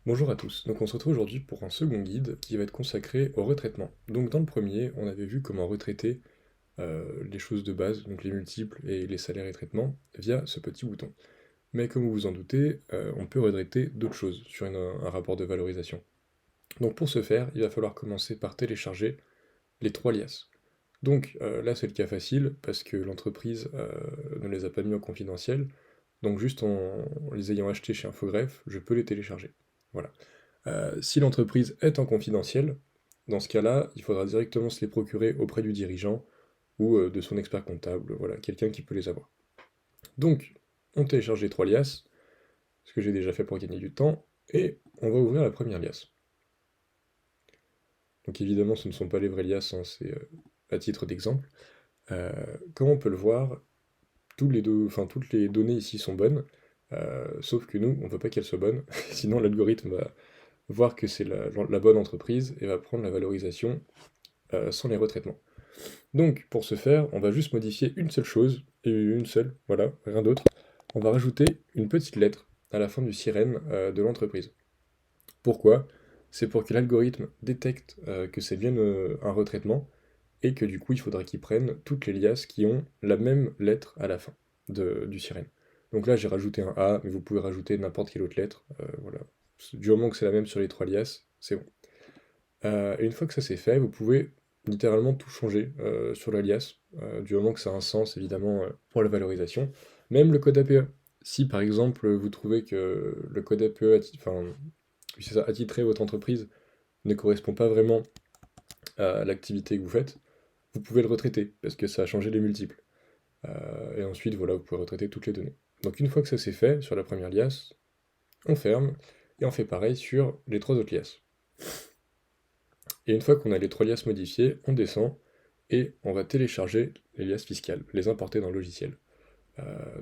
Bonjour à tous, donc on se retrouve aujourd'hui pour un second guide qui va être consacré au retraitement. Donc dans le premier, on avait vu comment retraiter les choses de base, donc les multiples et les salaires et traitements, via ce petit bouton. Mais comme vous vous en doutez, on peut retraiter d'autres choses sur un rapport de valorisation. Donc pour ce faire, il va falloir commencer par télécharger les trois liasses. Donc là c'est le cas facile parce que l'entreprise ne les a pas mis en confidentiel, donc juste en les ayant achetés chez Infogreffe, je peux les télécharger. Voilà. Si l'entreprise est en confidentiel, dans ce cas-là, il faudra directement se les procurer auprès du dirigeant ou de son expert comptable, voilà, quelqu'un qui peut les avoir. Donc, on télécharge les trois liasses, ce que j'ai déjà fait pour gagner du temps, et on va ouvrir la première liasse. Donc évidemment, ce ne sont pas les vraies liasses, hein, c'est à titre d'exemple. Euh, Comme on peut le voir, toutes les données ici sont bonnes, sauf que nous, on ne veut pas qu'elles soient bonnes, sinon l'algorithme va voir que c'est la bonne entreprise et va prendre la valorisation sans les retraitements. Donc, pour ce faire, on va juste modifier une seule chose, et une seule, voilà, rien d'autre. On va rajouter une petite lettre à la fin du sirène de l'entreprise. Pourquoi? C'est pour que l'algorithme détecte que c'est bien un retraitement, et que du coup, il faudra qu'il prenne toutes les liasses qui ont la même lettre à la fin du sirène. Donc là, j'ai rajouté un A, mais vous pouvez rajouter n'importe quelle autre lettre, voilà. Du moment que c'est la même sur les trois liasses, c'est bon. Et une fois que ça c'est fait, vous pouvez littéralement tout changer sur l'alias, du moment que ça a un sens évidemment pour la valorisation. Même le code APE. Si par exemple vous trouvez que le code APE, enfin, oui, c'est ça, attitré votre entreprise ne correspond pas vraiment à l'activité que vous faites, vous pouvez le retraiter parce que ça a changé les multiples. Et ensuite, voilà, vous pouvez retraiter toutes les données. Donc une fois que ça c'est fait sur la première liasse, on ferme et on fait pareil sur les trois autres liasses. Et une fois qu'on a les trois liasses modifiées, on descend et on va télécharger les liasses fiscales, les importer dans le logiciel.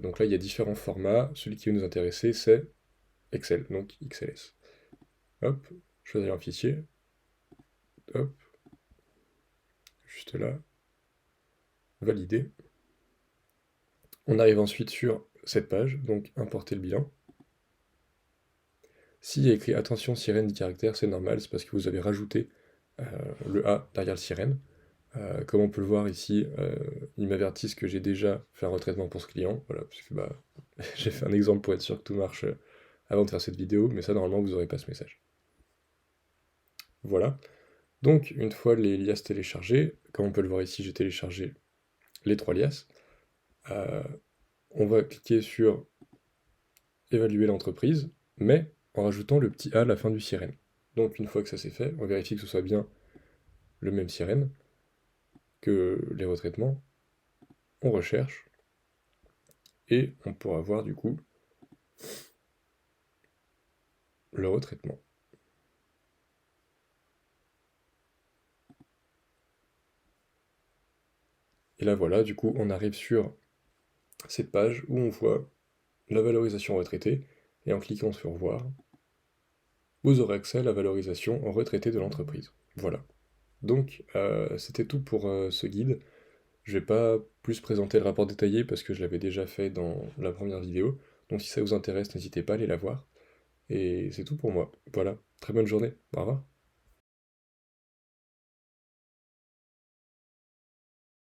Donc là, il y a différents formats. Celui qui va nous intéresser, c'est Excel, donc XLS. Hop, choisir un fichier. Hop, juste là, valider. On arrive ensuite sur cette page, donc importer le bilan. S'il y a écrit attention sirène 10 caractères, c'est normal, c'est parce que vous avez rajouté euh, le A derrière le sirène. Comme on peut le voir ici, ils m'avertissent que j'ai déjà fait un retraitement pour ce client, voilà, puisque bah, j'ai fait un exemple pour être sûr que tout marche avant de faire cette vidéo, mais ça normalement vous n'aurez pas ce message. Voilà, donc une fois les liasses téléchargées, comme on peut le voir ici, j'ai téléchargé les trois liasses. Euh, on va cliquer sur évaluer l'entreprise, mais en rajoutant le petit A à la fin du sirène. Donc une fois que ça c'est fait, on vérifie que ce soit bien le même sirène que les retraitements, on recherche, et on pourra voir du coup le retraitement. Et là voilà, du coup on arrive sur cette page où on voit la valorisation retraitée, et en cliquant sur voir, vous aurez accès à la valorisation retraitée de l'entreprise. Voilà. Donc c'était tout pour ce guide. Je vais pas plus présenter le rapport détaillé parce que je l'avais déjà fait dans la première vidéo. Donc si ça vous intéresse, n'hésitez pas à aller la voir. Et c'est tout pour moi. Voilà. Très bonne journée. Au revoir.